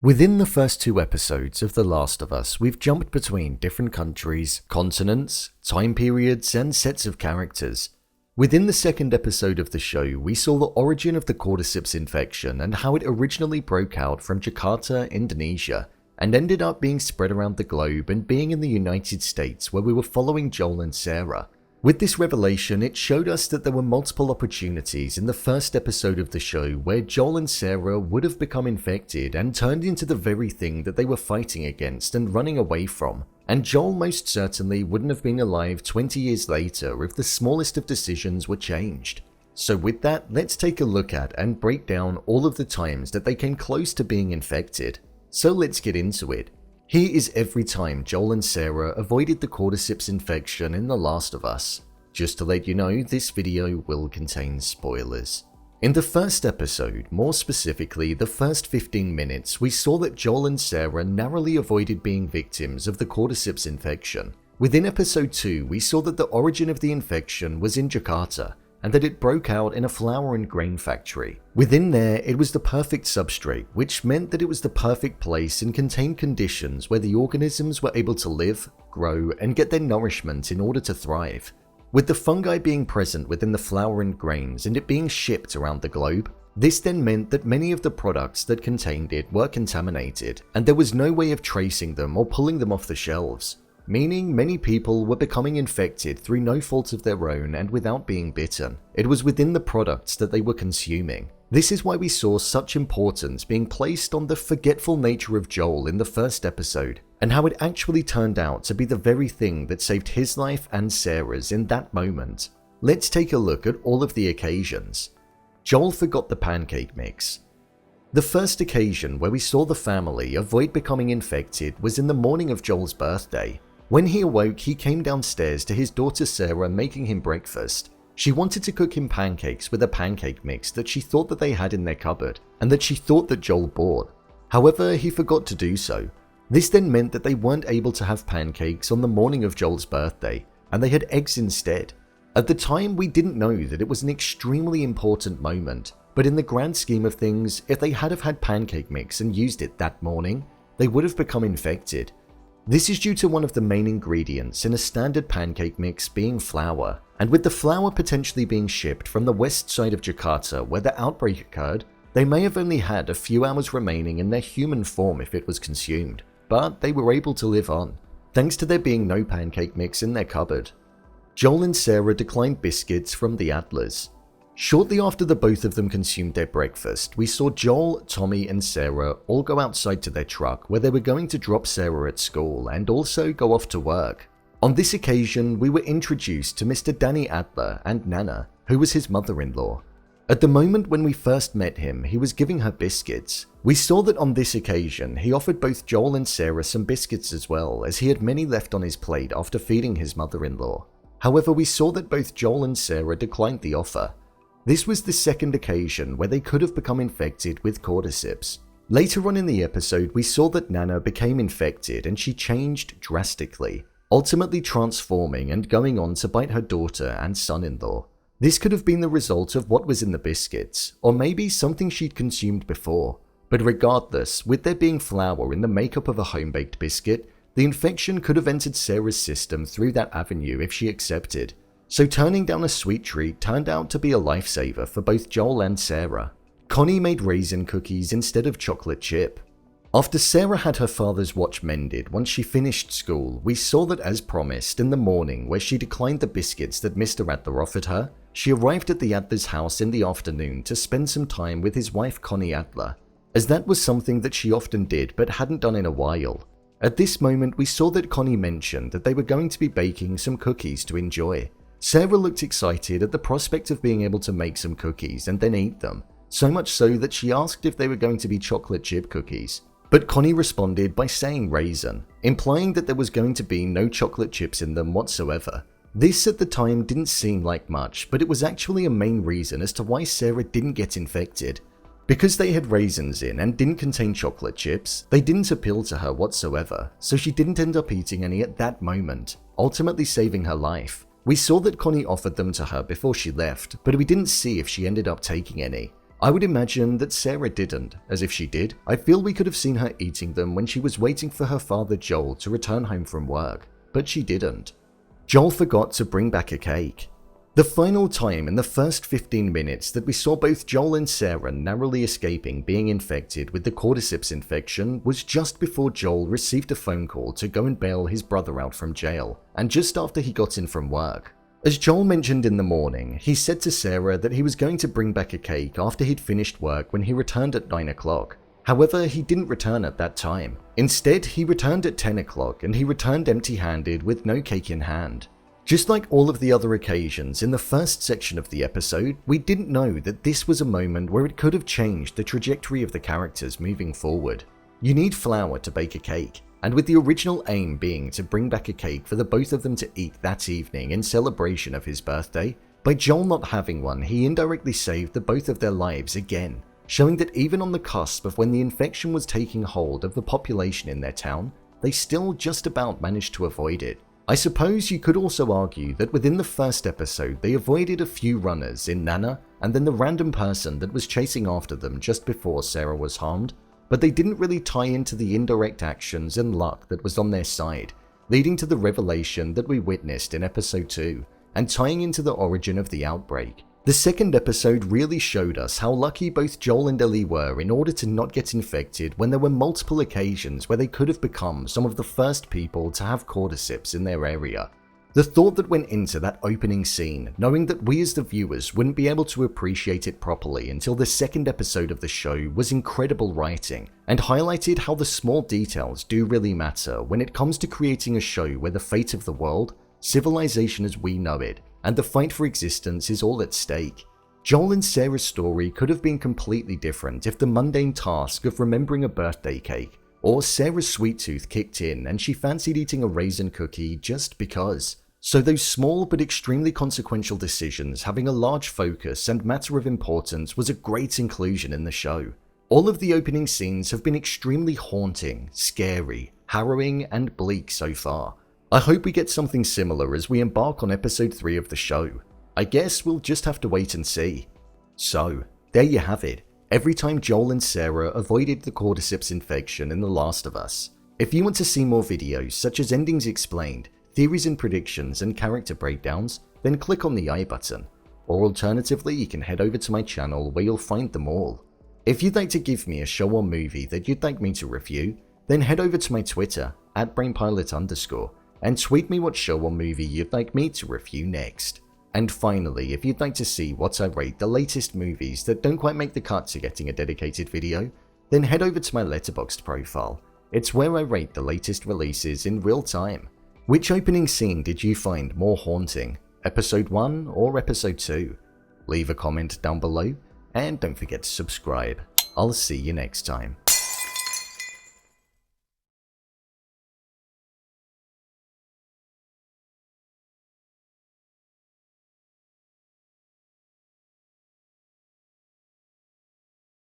Within the first two episodes of The Last of Us, we've jumped between different countries, continents, time periods, and sets of characters. Within the second episode of the show, we saw the origin of the Cordyceps infection and how it originally broke out from Jakarta, Indonesia, and ended up being spread around the globe and being in the United States, where we were following Joel and Sarah. With this revelation, it showed us that there were multiple opportunities in the first episode of the show where Joel and Sarah would have become infected and turned into the very thing that they were fighting against and running away from, and Joel most certainly wouldn't have been alive 20 years later if the smallest of decisions were changed. So with that, let's take a look at and break down all of the times that they came close to being infected. So let's get into it. Here is every time Joel and Sarah avoided the Cordyceps infection in The Last of Us. Just to let you know, this video will contain spoilers. In the first episode, more specifically the first 15 minutes, we saw that Joel and Sarah narrowly avoided being victims of the Cordyceps infection. Within episode 2, we saw that the origin of the infection was in Jakarta, and that it broke out in a flour and grain factory. Within there, it was the perfect substrate, which meant that it was the perfect place and contained conditions where the organisms were able to live, grow, and get their nourishment in order to thrive. With the fungi being present within the flour and grains and it being shipped around the globe, this then meant that many of the products that contained it were contaminated, and there was no way of tracing them or pulling them off the shelves. Meaning many people were becoming infected through no fault of their own and without being bitten. It was within the products that they were consuming. This is why we saw such importance being placed on the forgetful nature of Joel in the first episode, and how it actually turned out to be the very thing that saved his life and Sarah's in that moment. Let's take a look at all of the occasions. Joel forgot the pancake mix. The first occasion where we saw the family avoid becoming infected was in the morning of Joel's birthday. When he awoke, he came downstairs to his daughter Sarah making him breakfast. She wanted to cook him pancakes with a pancake mix that she thought that they had in their cupboard, and that she thought that Joel bought. However, he forgot to do so. This then meant that they weren't able to have pancakes on the morning of Joel's birthday, and they had eggs instead. At the time, we didn't know that it was an extremely important moment, but in the grand scheme of things, if they had have had pancake mix and used it that morning, they would have become infected. This is due to one of the main ingredients in a standard pancake mix being flour, and with the flour potentially being shipped from the west side of Jakarta where the outbreak occurred, they may have only had a few hours remaining in their human form if it was consumed, but they were able to live on, thanks to there being no pancake mix in their cupboard. Joel and Sarah declined biscuits from the Adlers. Shortly after the both of them consumed their breakfast, we saw Joel, Tommy, and Sarah all go outside to their truck where they were going to drop Sarah at school and also go off to work. On this occasion, we were introduced to Mr. Danny Adler and Nana, who was his mother-in-law. At the moment when we first met him, he was giving her biscuits. We saw that on this occasion, he offered both Joel and Sarah some biscuits as well, as he had many left on his plate after feeding his mother-in-law. However, we saw that both Joel and Sarah declined the offer. This was the second occasion where they could have become infected with Cordyceps. Later on in the episode, we saw that Nana became infected and she changed drastically, ultimately transforming and going on to bite her daughter and son-in-law. This could have been the result of what was in the biscuits, or maybe something she'd consumed before. But regardless, with there being flour in the makeup of a home-baked biscuit, the infection could have entered Sarah's system through that avenue if she accepted. So turning down a sweet treat turned out to be a lifesaver for both Joel and Sarah. Connie made raisin cookies instead of chocolate chip. After Sarah had her father's watch mended once she finished school, we saw that as promised in the morning where she declined the biscuits that Mr. Adler offered her, she arrived at the Adler's house in the afternoon to spend some time with his wife Connie Adler, as that was something that she often did but hadn't done in a while. At this moment, we saw that Connie mentioned that they were going to be baking some cookies to enjoy. Sarah looked excited at the prospect of being able to make some cookies and then eat them, so much so that she asked if they were going to be chocolate chip cookies. But Connie responded by saying raisin, implying that there was going to be no chocolate chips in them whatsoever. This at the time didn't seem like much, but it was actually a main reason as to why Sarah didn't get infected. Because they had raisins in and didn't contain chocolate chips, they didn't appeal to her whatsoever, so she didn't end up eating any at that moment, ultimately saving her life. We saw that Connie offered them to her before she left, but we didn't see if she ended up taking any. I would imagine that Sarah didn't, as if she did, I feel we could have seen her eating them when she was waiting for her father Joel to return home from work, but she didn't. Joel forgot to bring back a cake. The final time in the first 15 minutes that we saw both Joel and Sarah narrowly escaping being infected with the Cordyceps infection was just before Joel received a phone call to go and bail his brother out from jail, and just after he got in from work. As Joel mentioned in the morning, he said to Sarah that he was going to bring back a cake after he'd finished work when he returned at 9 o'clock. However, he didn't return at that time. Instead, he returned at 10 o'clock and he returned empty-handed with no cake in hand. Just like all of the other occasions in the first section of the episode, we didn't know that this was a moment where it could have changed the trajectory of the characters moving forward. You need flour to bake a cake, and with the original aim being to bring back a cake for the both of them to eat that evening in celebration of his birthday, by Joel not having one, he indirectly saved the both of their lives again, showing that even on the cusp of when the infection was taking hold of the population in their town, they still just about managed to avoid it. I suppose you could also argue that within the first episode they avoided a few runners in Nana and then the random person that was chasing after them just before Sarah was harmed, but they didn't really tie into the indirect actions and luck that was on their side, leading to the revelation that we witnessed in episode 2 and tying into the origin of the outbreak. The second episode really showed us how lucky both Joel and Ellie were in order to not get infected when there were multiple occasions where they could have become some of the first people to have Cordyceps in their area. The thought that went into that opening scene, knowing that we as the viewers wouldn't be able to appreciate it properly until the second episode of the show, was incredible writing, and highlighted how the small details do really matter when it comes to creating a show where the fate of the world, civilization as we know it, and the fight for existence is all at stake. Joel and Sarah's story could have been completely different if the mundane task of remembering a birthday cake, or Sarah's sweet tooth kicked in and she fancied eating a raisin cookie just because. So those small but extremely consequential decisions having a large focus and matter of importance was a great inclusion in the show. All of the opening scenes have been extremely haunting, scary, harrowing, and bleak so far. I hope we get something similar as we embark on episode 3 of the show. I guess we'll just have to wait and see. So, there you have it. Every time Joel and Sarah avoided the Cordyceps infection in The Last of Us. If you want to see more videos such as endings explained, theories and predictions, and character breakdowns, then click on the I button. Or alternatively, you can head over to my channel where you'll find them all. If you'd like to give me a show or movie that you'd like me to review, then head over to my Twitter, @brainpilot_, and tweet me what show or movie you'd like me to review next. And finally, if you'd like to see what I rate the latest movies that don't quite make the cut to getting a dedicated video, then head over to my Letterboxd profile. It's where I rate the latest releases in real time. Which opening scene did you find more haunting, episode 1 or episode 2? Leave a comment down below, and don't forget to subscribe. I'll see you next time.